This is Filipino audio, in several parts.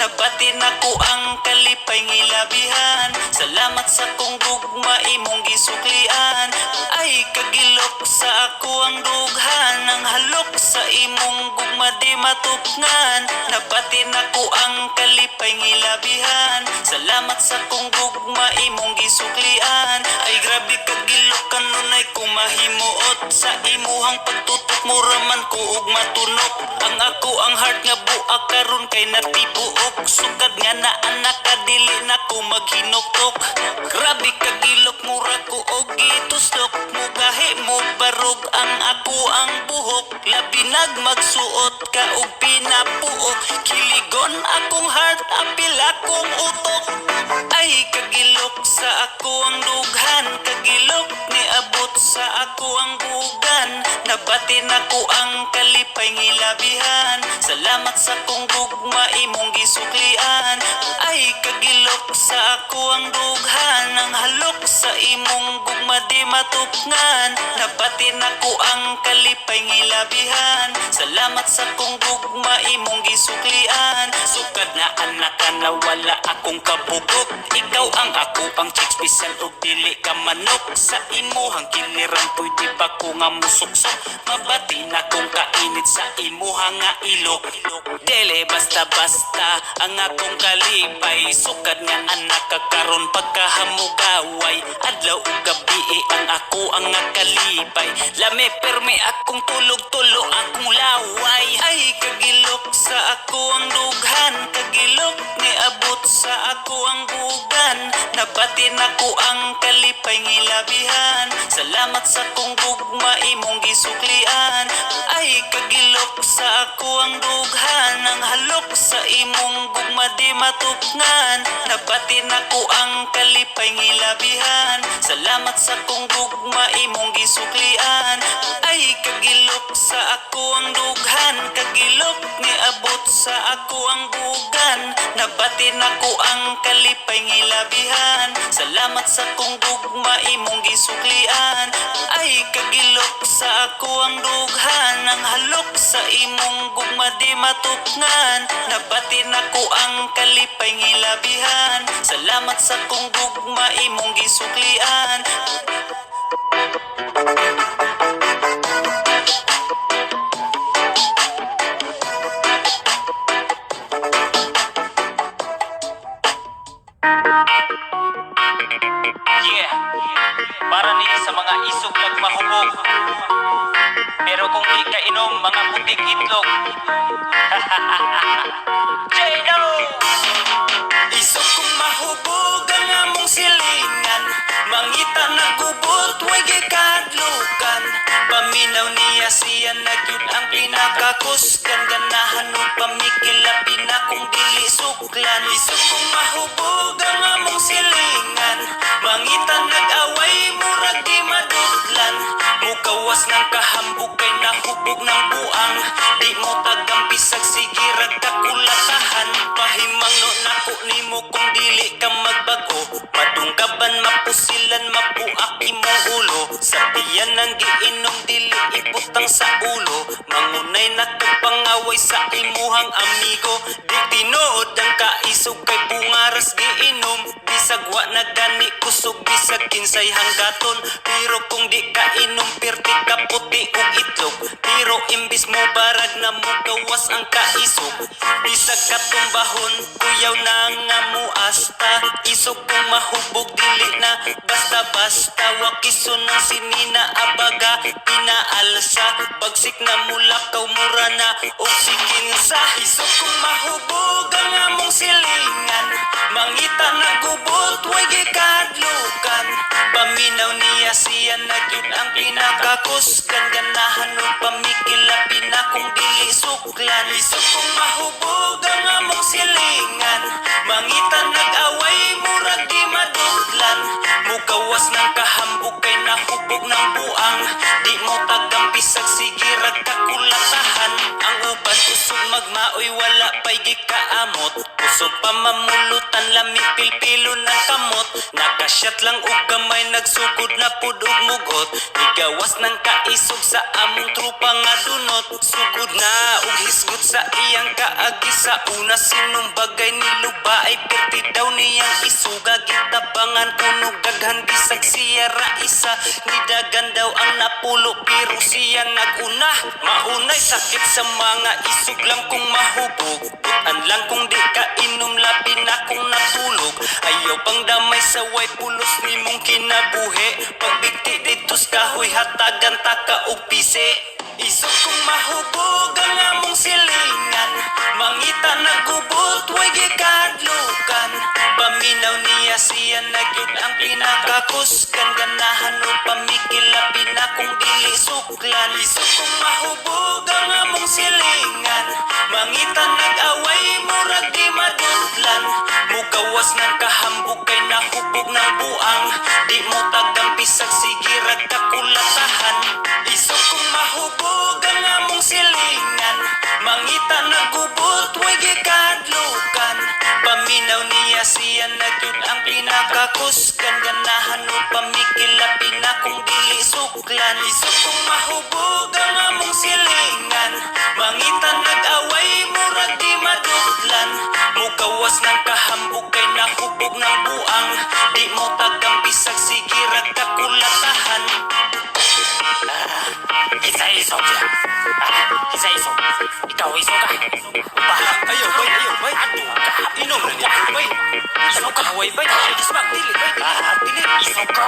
nabati nako ang kalipay ngilabihan. Salamat sa kong gugma imong gisuklian. Ay kagilok sa ako ang dughan, ang halok sa imong gugma di matupngan. Nabati nako ang kalipay ngilabihan. Salamat sa kong gugma imong gisuklian. Ay grabe kagilok kanunay ko mahimuot sa imuhang pagtutok mo raman ko ug matunok. Ang ako ang heart nga buak karon kay natibuok. Sugad nga na anak kadili na ko maghinuktok. Grabe kagilok mura ko og gitustok. Mugahi mo barog ang ako ang buhok. Labinag magsuot ka og pinapuok. Kiligon akong heart apil akong utok. Ay kagilok sa ako ang dughan, kagilok ni abot sa ako ang bugan. Nabati nako ang kalipay ngilabihan. Salamat sa kong gugma imong gisuklian. Ay kagilok sa ako ang dughan, ang halok sa imong gugma di matupngan. Nabati nako ang kalipay ngilabihan. Salamat sa kong gugma imong gisuklian. Sukad na anak ka na wala akong kabugok. Ikaw ang ako ang chicks bisan og dili ka manok. Sa imuhang kiliran pwede pa ko nga musuksok. Mabati na kong kainit sa imuhang nga ilok. Dili basta-basta ang akong kalipay. Sukad nga anak ka karon pagkahamugaway. Adlaw ug gabi ang ako ang nga kalipay. Lami permi akong tulog-tulo akong laway. Ay kagilok sa ako ang dughan, kagilok ni abot sa ako ang bugan. Nabati nako ang kalipay ngilabihan. Salamat sa kong gugma imong gisuklian. Ay kagilok sa ako ang dughan, ang halok sa imong gugma di matupngan. Nabati nako ang kalipay ngilabihan. Salamat sa kong gugma imong gisuklian. Ay kagilok sa ako ang dughan, kagilok ni abot sa ako ang bugan. Nabati nako ang kalipay ngilabihan. Salamat sa kong gugma imong gisuklian. Ay kagilok sa ako ang dughan, ang halok sa imong gugma di matupngan. Nabati nako ang kalipay ngilabihan. Salamat sa kong gugma imong gisuklian. Yeah, para ni sa mga isog lag mahubog. Pero kung di ka inom mga putik itlog. J-No! Isog kong mahubog ang among silingan. Mangita nagubot, way gikadlukan. Paminaw niya siya nagyud ang pinakakusgan. Ganahan o pamikilabi na kung dili suklan. Isog kong mahubog ang among silingan. Mangita nag-away, murag di madudlan. Mukawas ng kahambog kay nahubog ng buang. Di mo tagampisag sige ragkakulatahan. Pahimang no nako nimo kung dili ka magbago. Madunggaban mapusilan mapuak imo ulo. Sa tiyan ng giinom dili ibutang sa ulo. Mangunay na pangaway sa imuhang amigo. Di tinood ang kaisog kay bungaras giinom. Bisag wa na gani kusog bisag kinsay hanggaton. Pero kung di ka inom pirti ka puti ug itlog. Pero imbis mo barag na mo gawas ang kaisog. Bisag katumbahon kuyaw na nga mo asta. Isog kung mahubog dili na basta-basta. Wakiso ng sinina abaga pinaalsa. Bagsik na mulakaw mura na og sikinsa. Isog kung mahubog ang among silingan. Mangita nagubot way gikadlukan. Paminaw niya siya nagyud ang pinakakusgan. Ganahan o pamikilabi na kung dili suklan. Isog kung mahubog ang among silingan. Mangita nag-away murag di madudlan. Mugawas ng kahambog kay nahubog ng buang. Di mo tagampisag sige ragkakulatahan. Ang uban usog magmaoy wala pa'y gikaamot. Usog pa mamulutan lami pilpilo ng kamot. Nakasyat lang og gamay nagsugod na pud og mugot. Igawas ng kaisog sa among trupa nga dunot. Sugod na og hisgot sa iyang kaagi sa una. Sinong bagay niluba ay perti daw niyang isuga. Gitabangan punog daghan bisag siya ra isa. Nidagan daw ang napulo pero siya naguna. Maunay sakit sa mga isog lang kung mahubog. Butan lang kung di ka inom labi na kung natulog. Ayaw pang damay sa way pulos ni mong kinabuhi. Pagbigti ditos kahoy hatagan taka og pisi. Isog kung mahubog ang among silingan. Mangita nagubot way gikadlukan. Paminaw niya siya nagyud ang pinakakusgan. Ganahan o pamikil labi na kung dili suklan. Isog kung mahubog ang among silingan. Mangita nag-away murag di madudlan. Mugawas ng kahambog kay nahubog ng buang. Di mo tagang pisag sige ragkakulatahan. Isog kung mahubog ang among silingan. Mangita nagubot way gikadlukan. Paminaw niya siya nagyud ang pinakakusgan. Ganahan o pamikil labi na kung dili suklan. Isog kung mahubog ang among silingan. Mangita nag-away murag di madudlan. Mugawas ng kahambog kay nahubog ng buang. Di mo tagang bisag sige ragkakulatahan. Isa-isog yan. Isa-isog. Ikaw, isog ka. Ayaw bay. Ato ka. Inom na niya bay. Isog ka. Away bay. Isbag dili bay. Dili. Isog ka.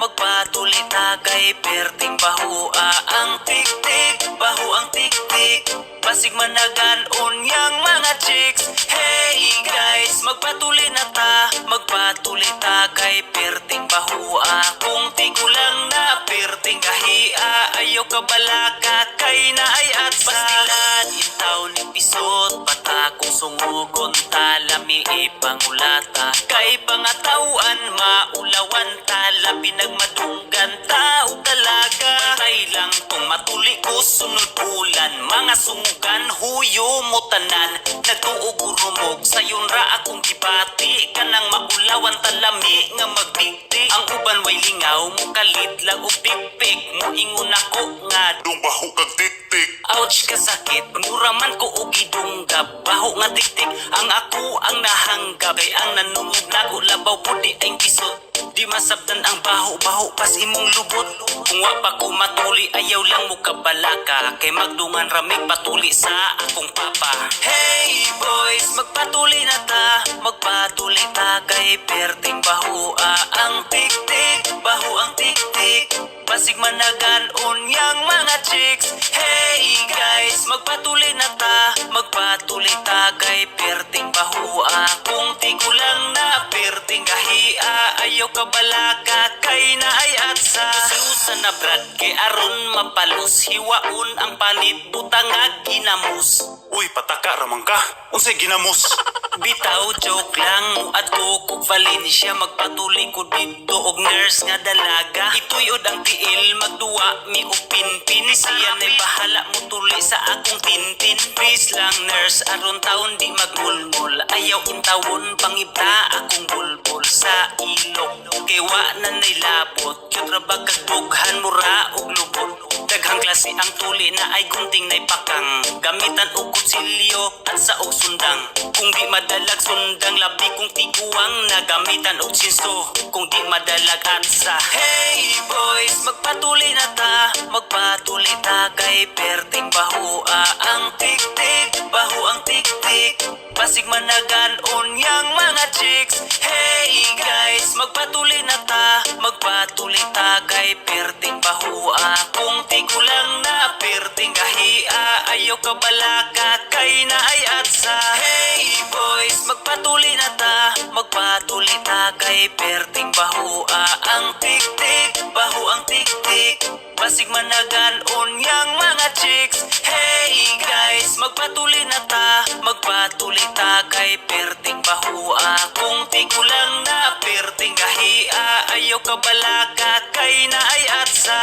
Magpatuli ta kay perting bahua ang tik-tik, bahu ang tik-tik. Basig managan unyang mga chicks. Hey guys, magpatuli na ta, magpatuli ta kay perting bahua. Kung tigulang na perting kahia, ayaw ka balaka kay na ay atsa. Pastilan intaw ni pisot, patakong sungugon talami ipangulata. Kay pangatawan maulawan tala pinagmadunggan tao talaga. Bantay lang kung matuli ko sunod ulan. Mga sumugan huyo mo tanan. Nagtuog urumog sayon ra akong gibati. Kanang maulawan talami nga magbigti. Ang uban way lingaw mo kalit lang o pikpik. Moingon ako nga Dong baho kag tik-tik. ouch kasakit. Muraman ko og gidunggab. Baho nga tik-tik ang ako ang nahanggap. Kay ang nanungog nako labaw pudi ay kisot. Di masabtan ang baho-baho pas imong lubot. Kung wa pa ko matuli ayaw lang mo kabalaka. Kay magdungan ramig patuli sa akong papa. Hey boys, magpatuli na ta, magpatuli ta kay perting bahua ang tik-tik, baho ang tik-tik. Basig managan unyang mga chicks. Hey guys, magpatuli na ta, magpatuli ta kay perting bahua. Kung tigulang na perting kahia, ayaw ka balaka kay na ay atsa. Siusa na brad kay aron mapalos. Hiwaon ang panit butang nga ginamos. Uy, pataka ramang ka. Unsay ginamos? Bitaw joke lang mo adto kog Valencia. Magpatuli ko dito og nurse nga dalaga. Ituyod ang tiil magduwa mi og pinpin. Siya na'y bahala mo tuli sa akong tintin. Please lang nurse aron taon di magmulmul. Ayaw intawon pangibta akong bulbul sa ilok. Kay wa na nay labot. Kyut ra ba kag dughan mura og lubot. Daghang klase ang tuli na ay gunting nay pakang. Gamitan og kutsilyo at sa og sundang. Kung di madalag sundang labi kung tiguang na gamitan og sinso. Kung di madalag atsa. Hey boys, magpatuli na ta, magpatuli ta kay perting bahua ang tik-tik, baho ang tik-tik. Basig managan unyang mga chicks. Hey guys, magpatuli na ta, magpatuli ta kay perting bahua. Kung tigulang na perting kahia, ayaw ka balaka kay na ay atsa. Hey boys, magpatuli na ta, magpatuli ta kay perting bahua ang tik-tik, baho ang tik-tik. basig managan unyang mga chicks. Hey guys, magpatuloy na ta, magpatuloy ta kay perting bahua. Kung di ko lang na perting kahia, ayaw ka balaka kay na ay atsa.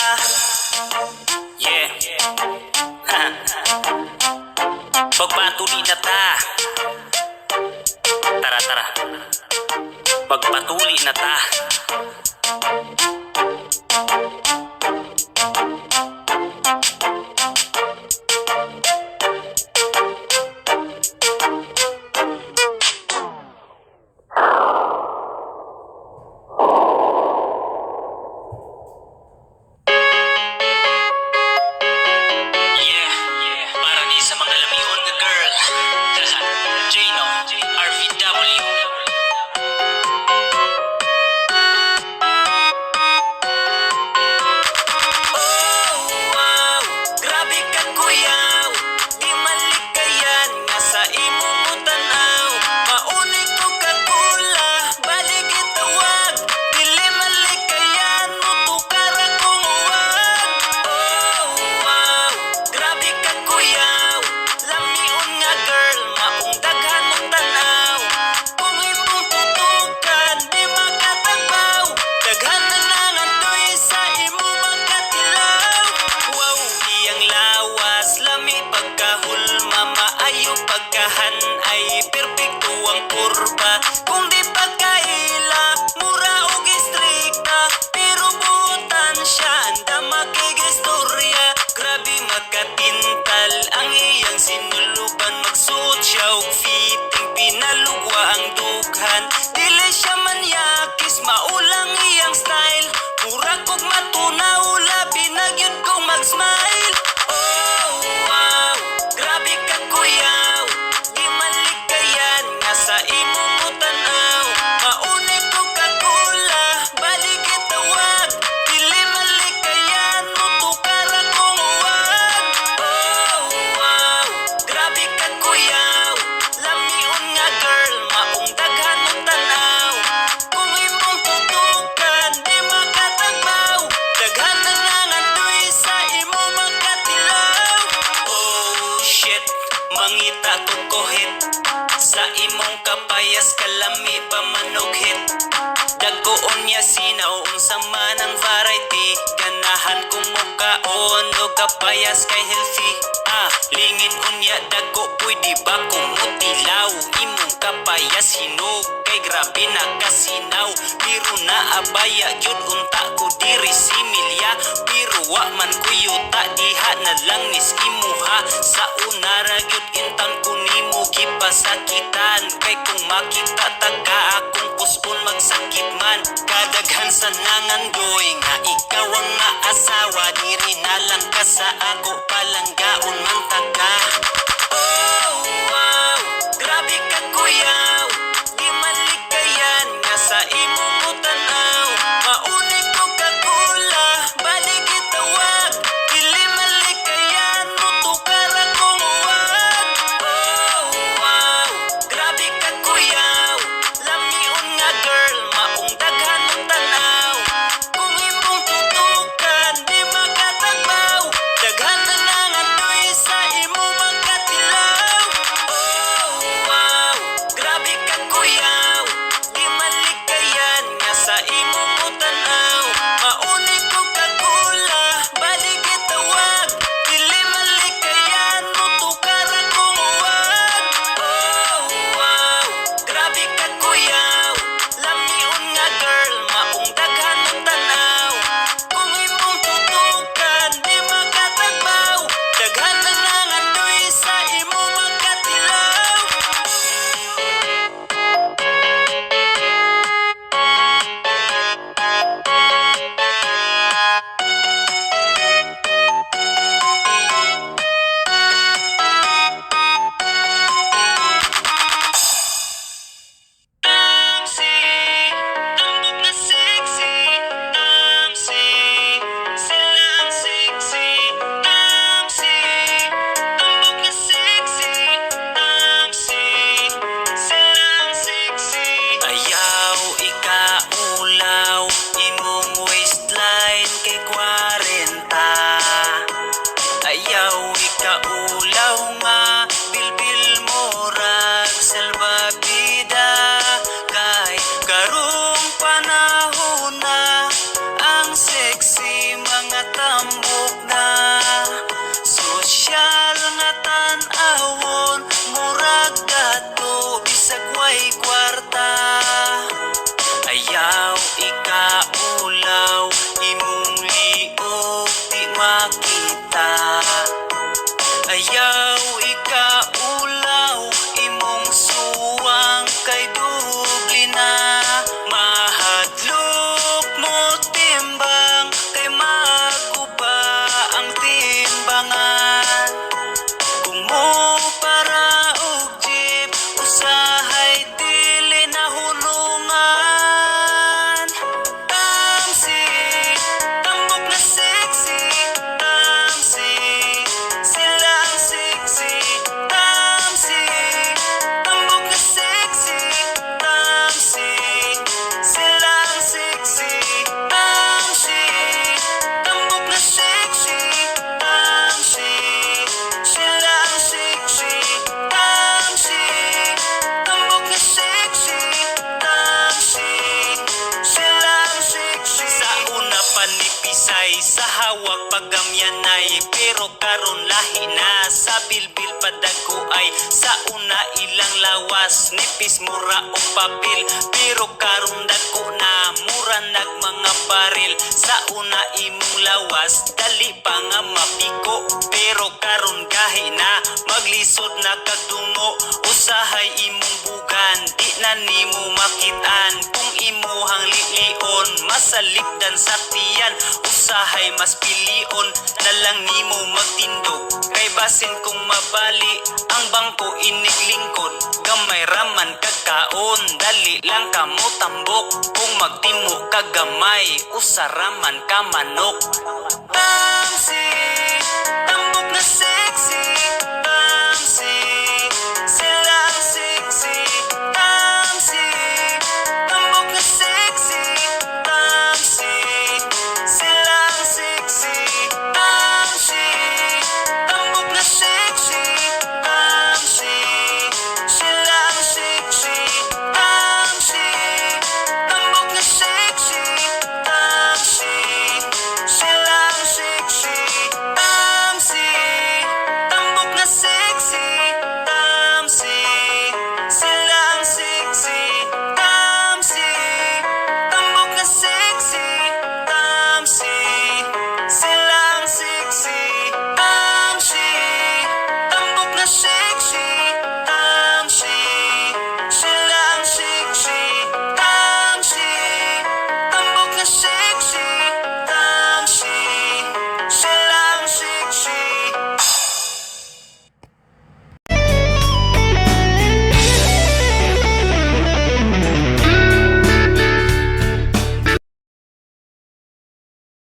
Yeah. Magpatuloy na ta. Tara, tara. Magpatuloy na ta. Para ni sa mga lamion nga girl. Jano, RVW. Oh, wow, grabe ka kuyaw. Di malikayan nga sa imo mo tanaw. Maunay ko kagula, balik itawag. Dili malikayan mo tukar akong uwag. Oh, wow, grabe ka kuyaw. Lamion nga girl, maong daghan mo tanaw. Kung imong tutukan, di makatagbaw. Daghan na nangandoy sa imo magkatilaw. Wow, iyang lawas, lami pagkahulma, maayo pagkahan ay perpekto ang kurba. Kung di pagkaila, mura og istrikta, pero buutan siya, anda makigistorya. Grabe magkatintal ang iyang sinuluban, magsuot siya og fitting, pinalugwa ang dughan. Dili siya manyakis, maulang iyang style. Mura kog matunaw, labi na gyud kong mag-smile. Oh, wow, grabe ka kuyaw. Di malikayan nga sa imo mo tanaw. Maunay ko kagula, balik itawag. Dili malikayan mo tukar akong uwag. Oh, wow, grabe ka kuyaw. Lamion nga girl, maong daghan mo tanaw. Kung imong tutukan, di makatagbaw. Daghan na nangandoy sa imo magkatilaw. Oh shit, mangita ko kohit. Sa imong kapayas kalami ba manughit. Dagoon niya sinaw unsa man ang variety. Ganahan ko mukaon o kapayas kay healthy. Lingin unya dago pwede ba kumutilaw. Imong kapayas hinog kay grabe na kasinaw. Pero naabaya jud unta ko diri similya. Pero wa man ko yuta diha na lang nis imuha. Sa una ra gyud intan ko nimo gipasakitan. Kay kung makita taga akong puspon magsakit man. Kadaghan sa nangandoy nga ikaw ang maasawa. Diri na lang ka sa ako palanggaon man taga. Oh, wow, grabe ka kuyaw. Di malikayan nga sa imo mo tanaw. Maunay ko kagula, balik itawag. Dili malikayan mo tukar akong uwag. Oh, wow, grabe ka kuyaw. Lamion nga girl, maong daghan mo tanaw. Kung imong tutukan, di makatagbaw. Daghan na nangandoy sa imo magkatilaw. Oh, wow, grabe sa hawak pagamyanay, pero karon lahi na sa bilbil padako ay sa una ilang lawas, nipis mura o papel, pero karon dako na mura nag mga baril. Sa una imong lawas dali pa nga mapiko, pero karon gahi na maglisod na kagdungo. Usahay imong bugan di na nimo makitaan, kung imuhang lilion masalipdan sa tiyan. Usahay mas pilion na lang nimo magtindog, kay basin kung mabali ang bangko iniglingkod. Gamay raman kagkaon, dali lang kamo tambok, kung magtimo kagamay usaraman ka manok. Tamsi, tambok na si